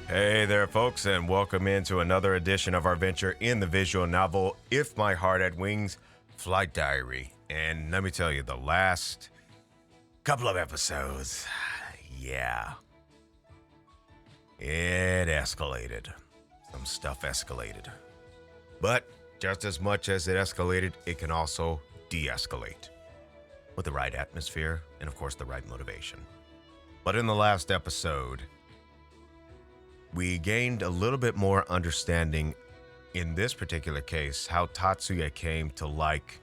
Hey there, folks, and welcome into another edition of our venture in the visual novel If My Heart Had Wings, Flight Diary. And let me tell you, the last couple of episodes, yeah, it escalated. Some stuff escalated. But just as much as it escalated, it can also de-escalate with the right atmosphere and, of course, the right motivation. But in the last episode, we gained a little bit more understanding, in this particular case, how Tatsuya came to like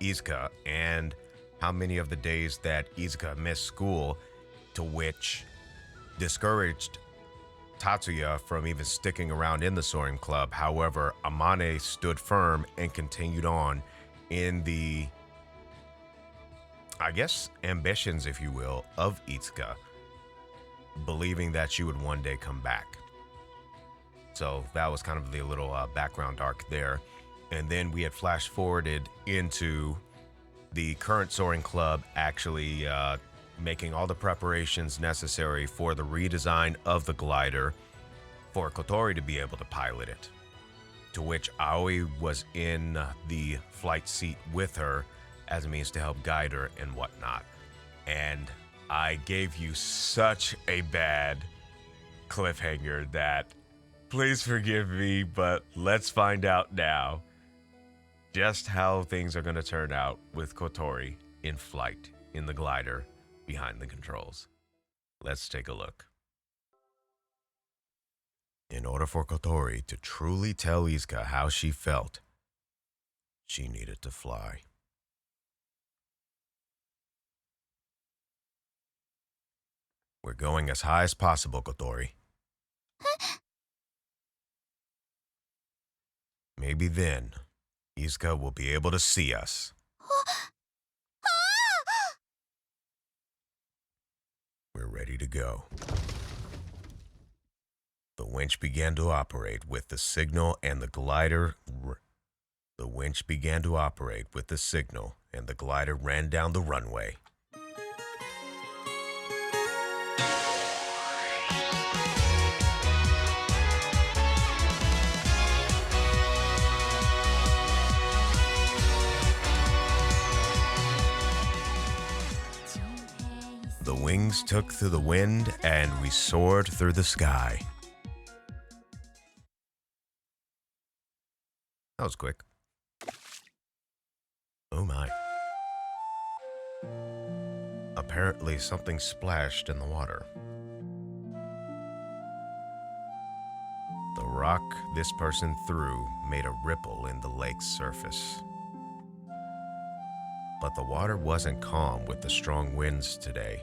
Isuka and how many of the days that Isuka missed school, to which discouraged Tatsuya from even sticking around in the Soaring Club. However, Amane stood firm and continued on in the, I guess, ambitions, if you will, of Isuka, believing that she would one day come back. So that was kind of the little background arc there. And then we had flash forwarded into the current Soaring Club actually making all the preparations necessary for the redesign of the glider for Kotori to be able to pilot it. To which Aoi was in the flight seat with her as a means to help guide her and whatnot. And I gave you such a bad cliffhanger that, please forgive me, but let's find out now just how things are going to turn out with Kotori in flight, in the glider, behind the controls. Let's take a look. In order for Kotori to truly tell Isuka how she felt, she needed to fly. We're going as high as possible, Kotori. Maybe then, Isuka will be able to see us. We're ready to go. The winch began to operate with the signal and the glider. The winch began to operate with the signal and the glider ran down the runway. The wings took through the wind and we soared through the sky. That was quick. Oh my. Apparently something splashed in the water. The rock this person threw made a ripple in the lake's surface. But the water wasn't calm with the strong winds today.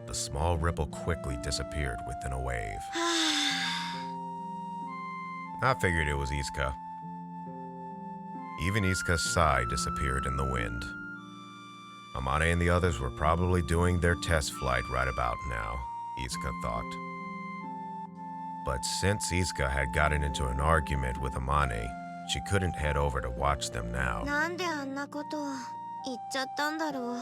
The small ripple quickly disappeared within a wave. I figured it was Isuka. Even Isuka's sigh disappeared in the wind. Amane and the others were probably doing their test flight right about now, Isuka thought. But since Isuka had gotten into an argument with Amane, she couldn't head over to watch them now. なんであんなこと言っちゃったんだろう。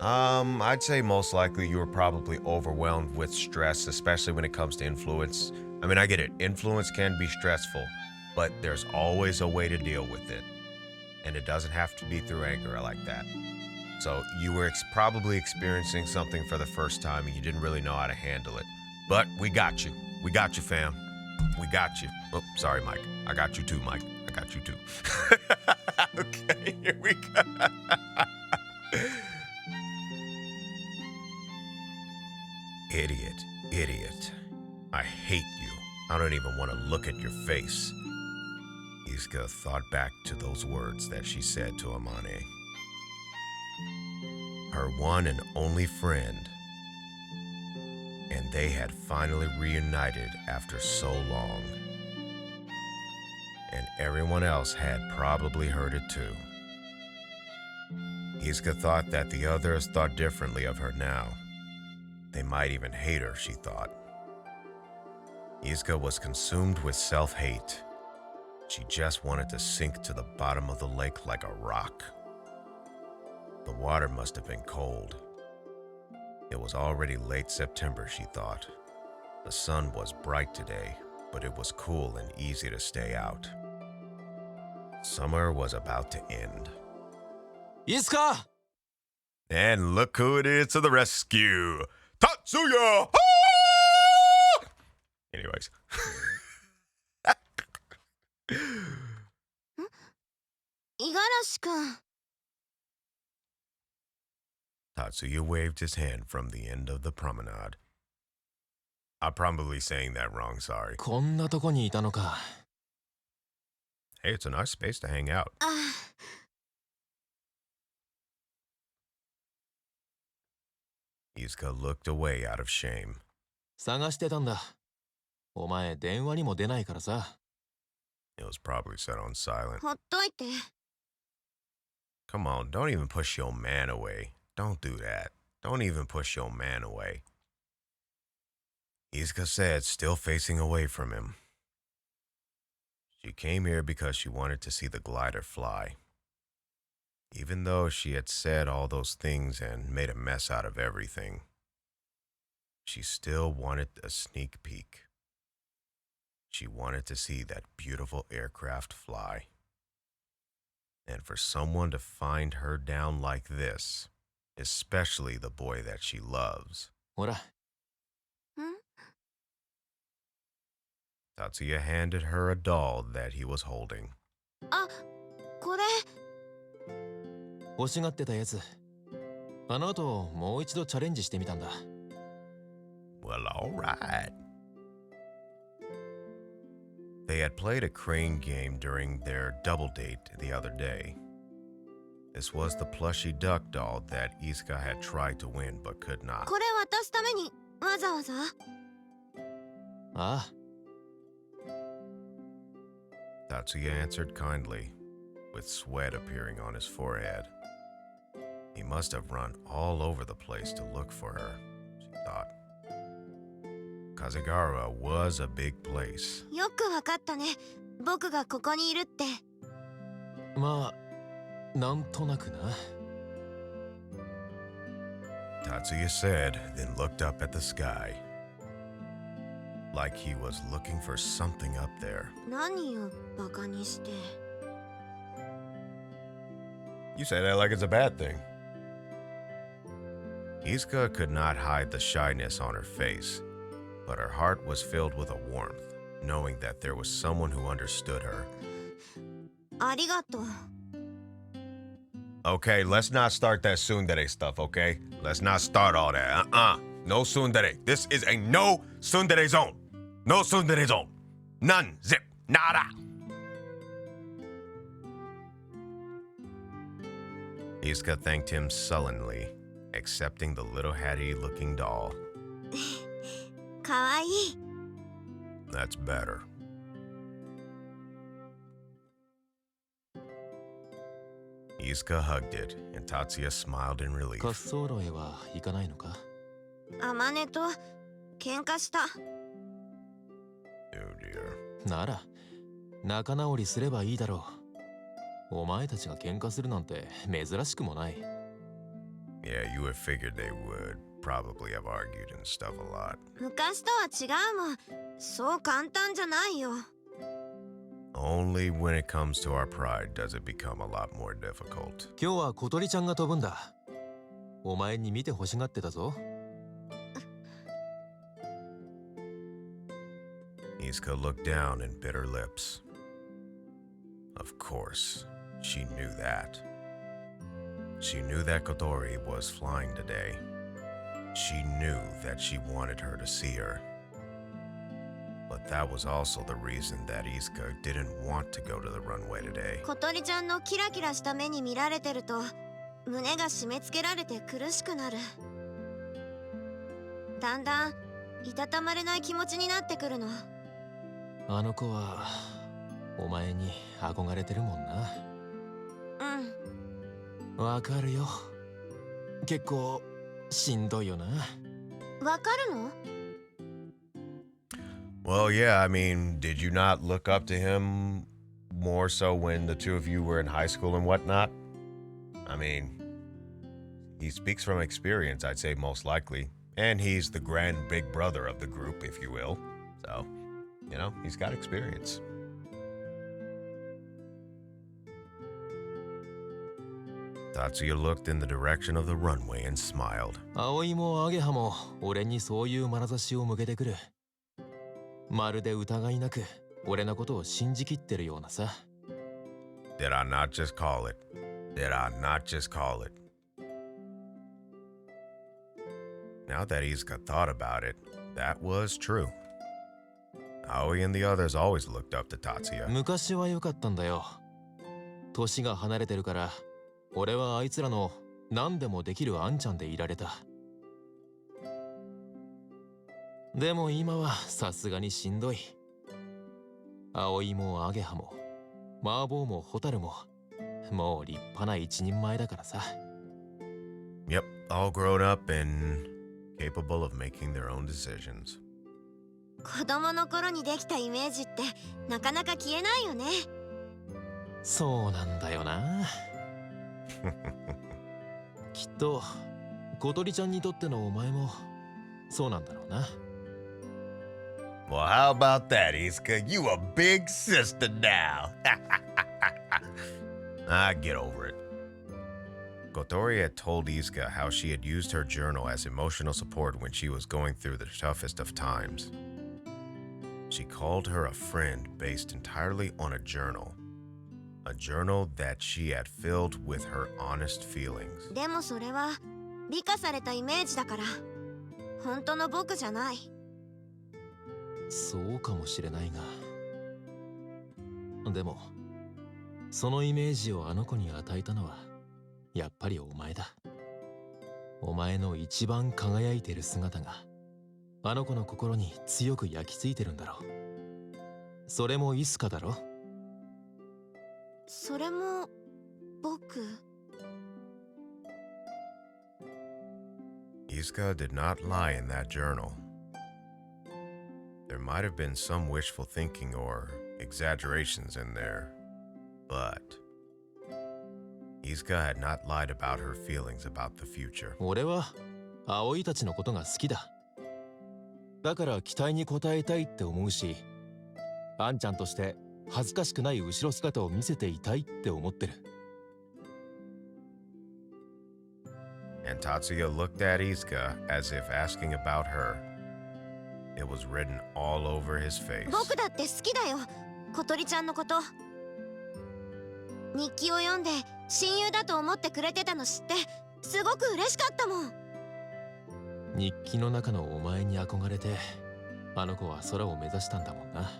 I'd say most likely you were probably overwhelmed with stress, especially when it comes to influence. I mean, I get it. Influence can be stressful, but there's always a way to deal with it. And it doesn't have to be through anger like that. So you were probably experiencing something for the first time and you didn't really know how to handle it. But we got you. We got you, fam. We got you. Oh, sorry, Mike. I got you too, Mike. I got you too. Okay, here we go. Idiot. I hate you. I don't even want to look at your face. Isuka thought back to those words that she said to Amane. Her one and only friend. And they had finally reunited after so long. And everyone else had probably heard it too. Isuka thought that the others thought differently of her now. They might even hate her, she thought. Isuka was consumed with self-hate. She just wanted to sink to the bottom of the lake like a rock. The water must have been cold. It was already late September, she thought. The sun was bright today, but it was cool and easy to stay out. Summer was about to end. Isuka! And look who it is to the rescue! Tatsuya! Ah! Anyways. 五十嵐くん。 Tatsuya waved his hand from the end of the promenade. I'm probably saying that wrong, sorry. こんなとこにいたのか。 Hey, it's a nice space to hang out. あ、 Isuka looked away out of shame. 探してたんだ。お前電話にも出ないからさ。 It was probably set on silent. ほっといて。 Come on, don't even push your man away. Don't do that. Don't even push your man away. Isuka said, still facing away from him. She came here because she wanted to see the glider fly. Even though she had said all those things and made a mess out of everything, she still wanted a sneak peek. She wanted to see that beautiful aircraft fly. And for someone to find her down like this, especially the boy that she loves. ほら。 Tatsuya handed her a doll that he was holding. あ、これ。 欲しがってたやつ。あの後もう一度チャレンジしてみたんだ。 Well, all right. They had played a crane game during their double date the other day. This was the plushy duck doll that Isuka had tried to win but could not. これ渡すためにわざわざ。ああ。 Tatsuya answered kindly, with sweat appearing on his forehead. He must have run all over the place to look for her, she thought. Kazegara was a big place. よくわかったね。僕がここにいるって。まあ、なんとなくな。 Tatsuya said, then looked up at the sky. Like he was looking for something up there. 何をバカにして。 You say that like it's a bad thing. Isuka could not hide the shyness on her face, but her heart was filled with a warmth, knowing that there was someone who understood her. ありがとう。 Okay, let's not start that tsundere stuff, okay? Let's not start all that. No tsundere. This is a no tsundere zone. No tsundere zone. None. Zip. Nada. Isuka thanked him sullenly, accepting the little hattie-looking doll. かわいい。 That's better. Isuka hugged it, and Tatsuya smiled in relief. 滑走路へは行かないのか。 あまねと喧嘩した。 Oh dear. なら、仲直りすればいいだろう。お前たちが喧嘩するなんて珍しくもない。 Yeah, you would figured they would probably have argued and stuff a lot. 昔とは違うもん。そう簡単じゃないよ。 Only when it comes to our pride does it become a lot more difficult. 今日は小鳥ちゃんが飛ぶんだ。お前に見て欲しがってたぞ。 Isuka looked down and bit her lips. Of course, she knew that. She knew that Kotori was flying today. She knew that she wanted her to see her. But that was also the reason that Isuka didn't want to go to the runway today. 小鳥ちゃんのキラキラした目に見られてると胸が締め付けられて苦しくなる。だんだんいたたまれない気持ちになってくるの。あの子はお前に憧れてるもんな。うん。わかるよ。結構しんどいよな。わかるの？ Well, yeah, I mean, did you not look up to him more so when the two of you were in high school and whatnot? I mean, he speaks from experience, I'd say most likely. And he's the grand big brother of the group, if you will. So, he's got experience. Tatsuya looked in the direction of the runway and smiled. 葵もアゲハも俺にそういう眼差しを向けてくる。まるで疑いなく俺のことを信じきってるようなさ。Did I not just call it? Did I not just call it? Now that Isuka thought about it, that was true. Aoi and the others always looked up to Tatsuya. 昔は良かったんだよ。年が離れてるから俺はあいつらの何でもできるあんちゃんでいられた。でも今はさすがにしんどい。葵もアゲハも麻婆もホタルももう立派な一人前だからさ。Yep, all grown up and capable of making their own decisions. 子供の頃にできたイメージってなかなか消えないよね。そうなんだよな。きっと小鳥ちゃんにとってのお前もそうなんだろうな。Well, how about that, Isuka? You a big sister now. Get over it. Kotori had told Isuka how she had used her journal as emotional support when she was going through the toughest of times. She called her a friend based entirely on a journal that she had filled with her honest feelings. でもそれは美化されたイメージだから、本当の僕じゃない。そうかもしれないが、でもそのイメージをあの子に与えたのはやっぱりお前だ。お前の一番輝いてる姿があの子の心に強く焼き付いてるんだろう。それもイスカだろ。それも僕。Isuka did not lie in that journal. There might have been some wishful thinking or exaggerations in there, but Isuka had not lied about her feelings about the future. 俺は葵たちのことが好きだ。だから期待に応えたいって思うし、あんちゃんとして恥ずかしくない後ろ姿を見せていたいって思ってる。And Tatsuya looked at Isuka as if asking about her. It was written all over his face. 僕だって好きだよ、小鳥ちゃんのこと。日記を読んで親友だと思ってくれてたの知ってすごく嬉しかったもん。日記の中のお前に憧れてあの子は空を目指したんだもんな。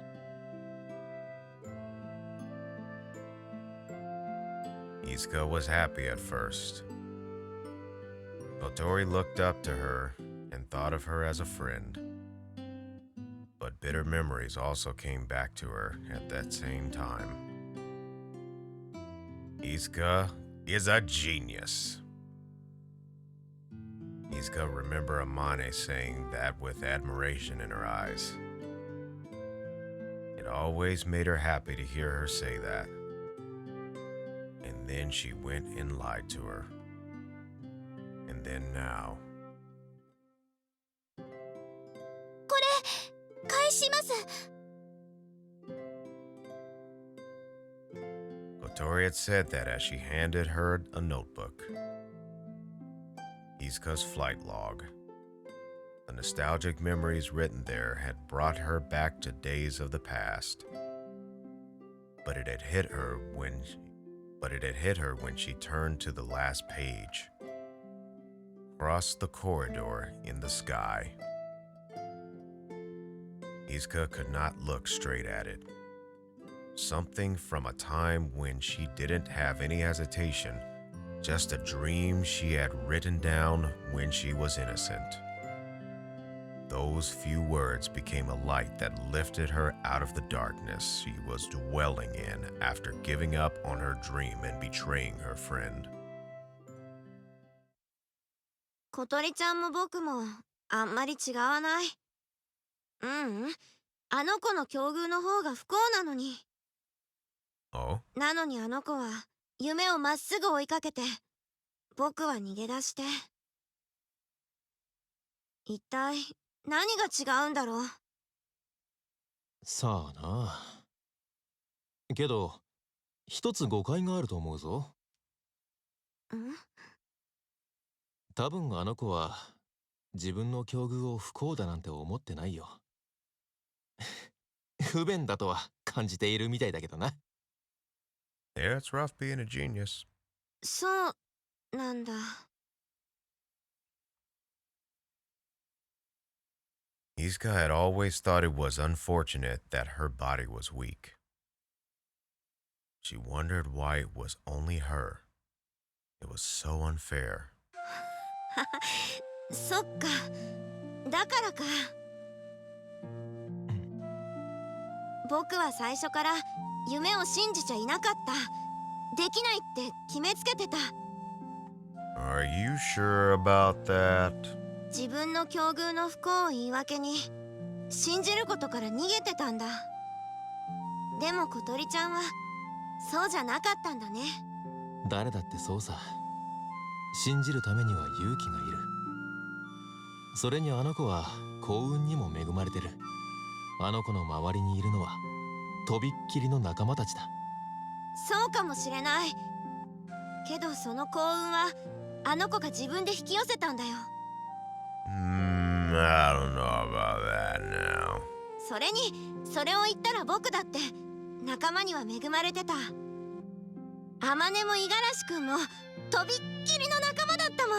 Isuka was happy at first. Kotori looked up to her and thought of her as a friend. But bitter memories also came back to her at that same time. Isuka is a genius. Isuka remembered Amane saying that with admiration in her eyes. It always made her happy to hear her say that. And then she went and lied to her. And then now. これ返します。Kotori had said that as she handed her a notebook. Isuka's flight log. The nostalgic memories written there had brought her back to days of the past. But it had hit her when she turned to the last page. Across the corridor in the sky. Isuka could not look straight at it. Something from a time when she didn't have any hesitation, just a dream she had written down when she was innocent. Those few words became a light that lifted her out of the darkness she was dwelling in after giving up on her dream and betraying her friend. 小鳥ちゃんも僕もあんまり違わない。あの子の境遇の方が不幸なのに。Oh? なのにあの子は夢をまっすぐ追いかけて、僕は逃げ出して。一体何が違うんだろう。さあな。けど一つ誤解があると思うぞ。ん？多分あの子は自分の境遇を不幸だなんて思ってないよ。不便だとは感じているみたいだけどな。Yeah, it's rough being a genius. そうなんだ。Isuka had always thought it was unfortunate that her body was weak. She wondered why it was only her. It was so unfair. そっか、だからか。僕は最初から夢を信じちゃいなかった。できないって決めつけてた。Are you sure about that? 自分の境遇の不幸を言い訳に信じることから逃げてたんだ。でも小鳥ちゃんはそうじゃなかったんだね。誰だってそうさ。信じるためには勇気がいる。それにあの子は幸運にも恵まれてる。あの子の周りにいるのはとびっきりの仲間たちだ。そうかもしれない。けどその幸運はあの子が自分で引き寄せたんだよ。I don't know about that now. それにそれを言ったら僕だって仲間には恵まれてた。あまねも五十嵐くんもとびっきりの仲間だったもん。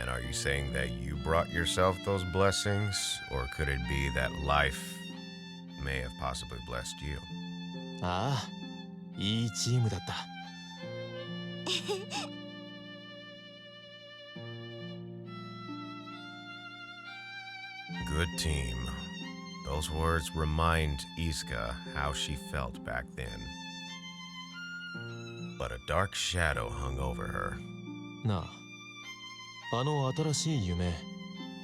And are you saying that you brought yourself those blessings? Or could it be that life may have possibly blessed you? ああ、いいチームだった。Good team. Those words remind Isuka how she felt back then. But a dark shadow hung over her. なあ、あの新しい夢、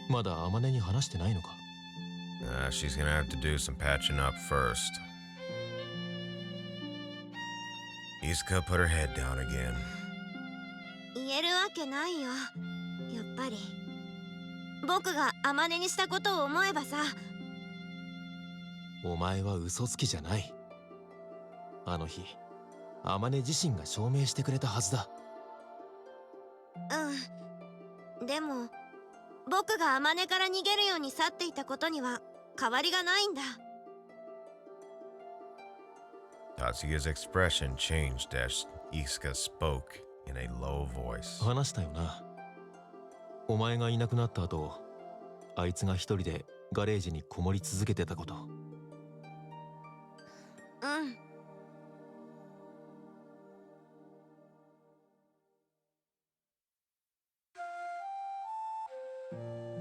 まだあまねに話してないのか。She's gonna have to do some patching up first. Isuka put her head down again. 言えるわけないよ。やっぱり僕があまねにしたことを思えばさ。お前は嘘つきじゃない。あの日あまね自身が証明してくれたはずだ。うん。でも僕があまねから逃げるように去っていたことには変わりがないんだ。Tatsuya's expression changed as Isuka spoke in a low voice. 話したよな。お前がいなくなった後、あいつが一人でガレージにこもり続けてたこと。うん。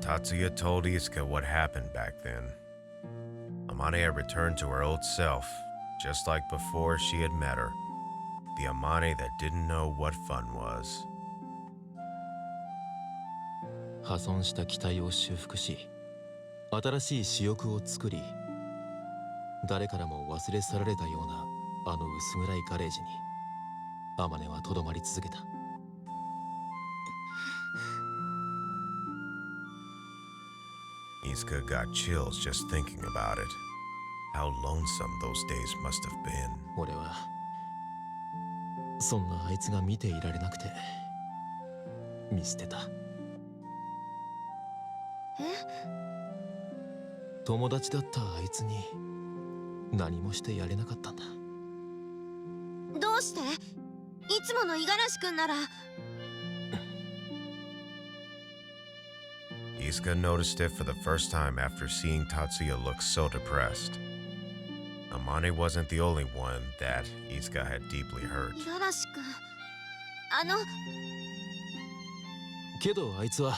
Tatsuya told Isuka what happened back then. Amane had returned to her old self, just like before she had met her. The Amane that didn't know what fun was. 破損した機体を修復し、新しい私欲を作り、誰からも忘れ去られたようなあの薄暗いガレージにあまねはとどまり続けた。Isuka got chills just thinking about it. How lonesome those days must have been. 俺はそんなあいつが見ていられなくて見捨てた。友達だったあいつに何もしてやれなかったんだ。どうして？いつもの五十嵐くんなら。Isuka noticed it for the first time after seeing Tatsuya look so depressed. Amane wasn't the only one that Isuka had deeply hurt. 五十嵐くん、けどあいつは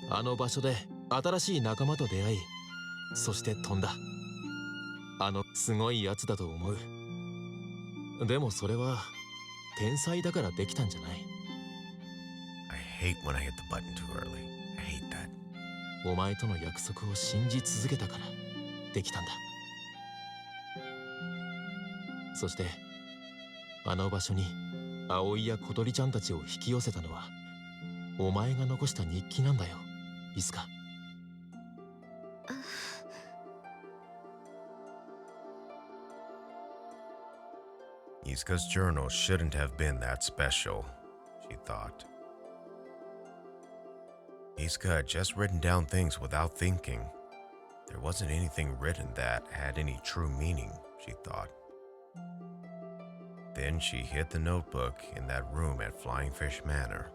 あの場所で新しい仲間と出会い、そして飛んだ。すごいやつだと思う。でもそれは天才だからできたんじゃない。 I hate when I hit the button too early. I hate that. お前との約束を信じ続けたからできたんだ。そしてあの場所に葵や小鳥ちゃんたちを引き寄せたのはお前が残した日記なんだよ。イスカ。Isuka's journal shouldn't have been that special, she thought. Isuka had just written down things without thinking. There wasn't anything written that had any true meaning, she thought. Then she hid the notebook in that room at Flying Fish Manor,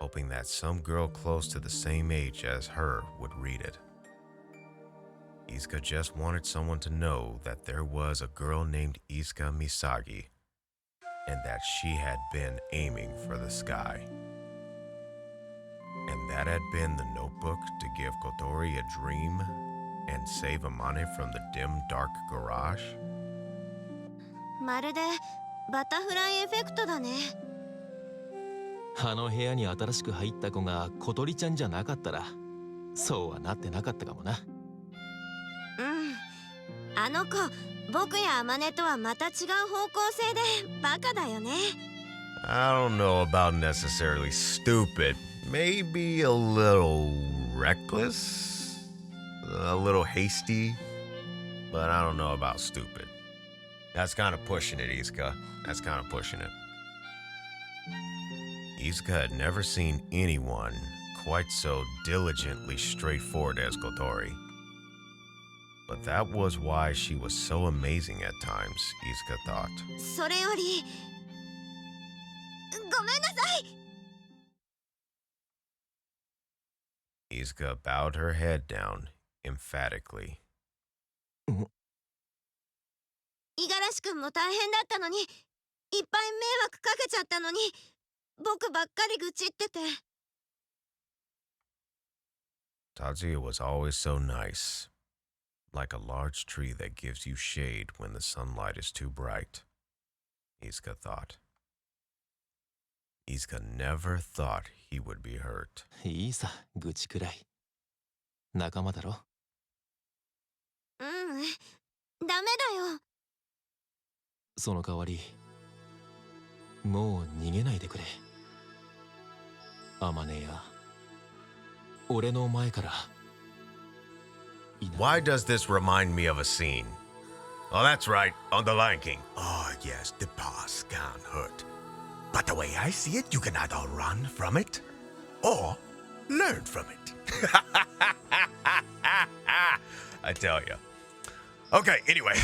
hoping that some girl close to the same age as her would read it. Isuka just wanted someone to know that there was a girl named Isuka Misagi, and that she had been aiming for the sky. And that had been the notebook to give Kotori a dream and save Amane from the dim, dark garage? まるでバタフライエフェクトだね。あの部屋に新しく入った子が小鳥ちゃんじゃなかったら、そうはなってなかったかもな。あの子、僕やアマネとはまた違う方向性でバカだよね。I don't know about necessarily stupid. Maybe a little reckless? A little hasty? But I don't know about stupid. That's kind of pushing it, Isuka. That's kind of pushing it. Isuka had never seen anyone quite so diligently straightforward as Kotori. But that was why she was so amazing at times, Isuka thought. それより、ごめんなさい。Isuka bowed her head down emphatically. 五十嵐君も大変だったのに、いっぱい迷惑かけちゃったのに、僕ばっかり愚痴ってて。Tatsuya was always so nice, like a large tree that gives you shade when the sunlight is too bright, Isuka thought. Isuka never thought he would be hurt. いいさ、愚痴くらい。仲間だろ。ダメだよ。その代わり、もう逃げないでくれ。アマネや、俺の前から。Why does this remind me of a scene? Oh, that's right, on The Lion King. Oh, yes, the past can't hurt. But the way I see it, you can either run from it or learn from it. I tell you. Okay, anyway.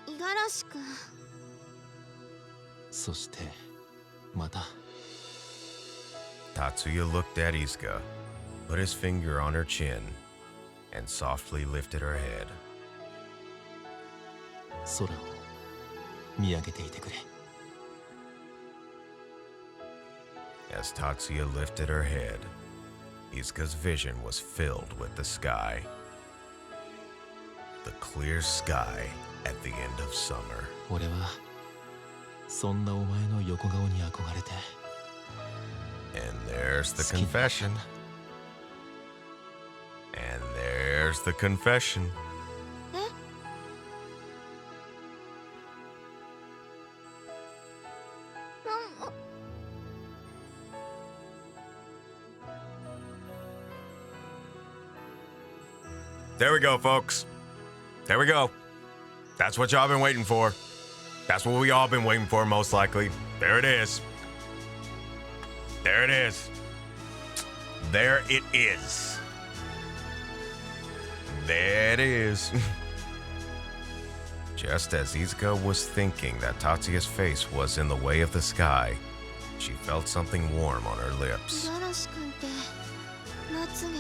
五十嵐君。そして、また。Tatsuya looked at Isuka, put his finger on her chin, and softly lifted her head. 空を見上げていてくれ。As Tatsuya lifted her head, Isuka's vision was filled with the sky. The clear sky at the end of summer. 俺はそんなお前の横顔に憧れて。And there's the confession. And there's the confession. えThere we go, folks. There we go. That's what y'all been waiting for. That's what we all been waiting for, most likely. There it is. There it is. There it is. There it is. Just as Isuka was thinking that Tatsuya's face was in the way of the sky, she felt something warm on her 五 lips. 十嵐君ってまつげ長。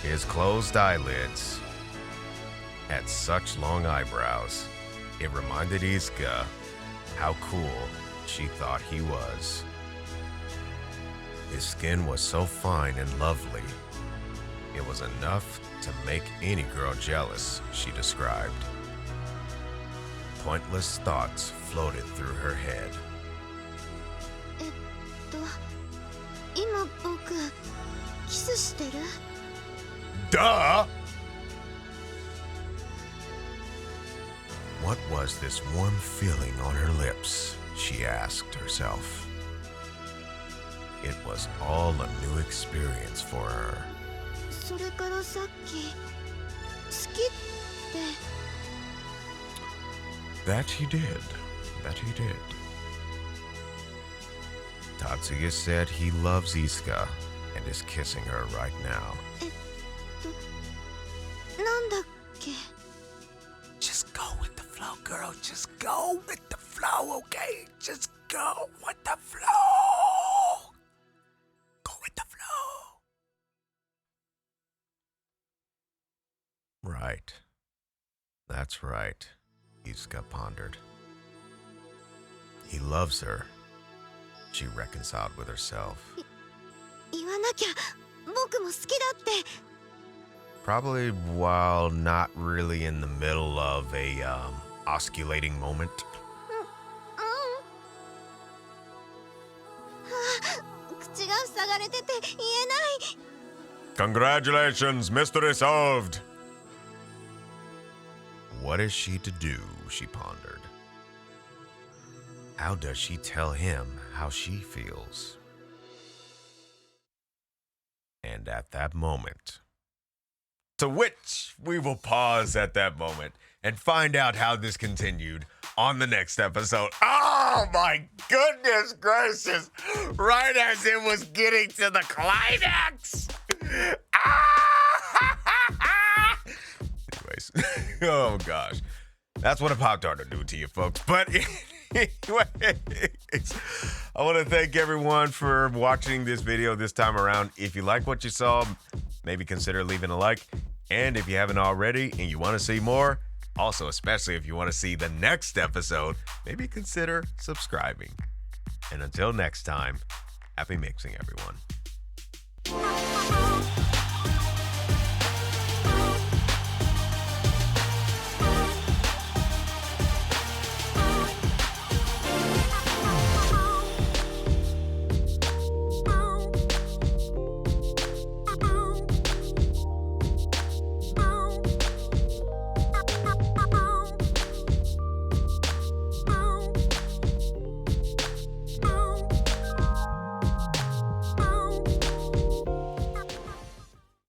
His closed eyelids had such long eyebrows. It reminded Isuka how cool she thought he was. His skin was so fine and lovely. It was enough to make any girl jealous, she described. Pointless thoughts floated through her head. 今僕キスしてる？ Duh! What was this warm feeling on her lips? she asked herself. It was all a new experience for her. それからさっき好きって That he did. That he did. Tatsuya said he loves Isuka and is kissing her right now. なんだっけ Just go with the flow, girl. Just go with the flow, okay? Just go with the flow. Go with the flow. Right. That's right, Isuka pondered. He loves her. She reconciled with herself. 言わなきゃ僕も好きだって Probably while not really in the middle of a osculating moment. 口が塞がれてて言えない Congratulations, mystery solved. What is she to do? She pondered. How does she tell him how she feels? And at that moment, to which we will pause at that moment and find out how this continued on the next episode. Oh my goodness gracious! Right as it was getting to the climax! Anyways, oh gosh. That's what a Pop-Tart will do to you folks. But anyways, I want to thank everyone for watching this video this time around. If you like what you saw, maybe consider leaving a like. And if you haven't already and you want to see more, also especially if you want to see the next episode, maybe consider subscribing. And until next time, happy mixing, everyone.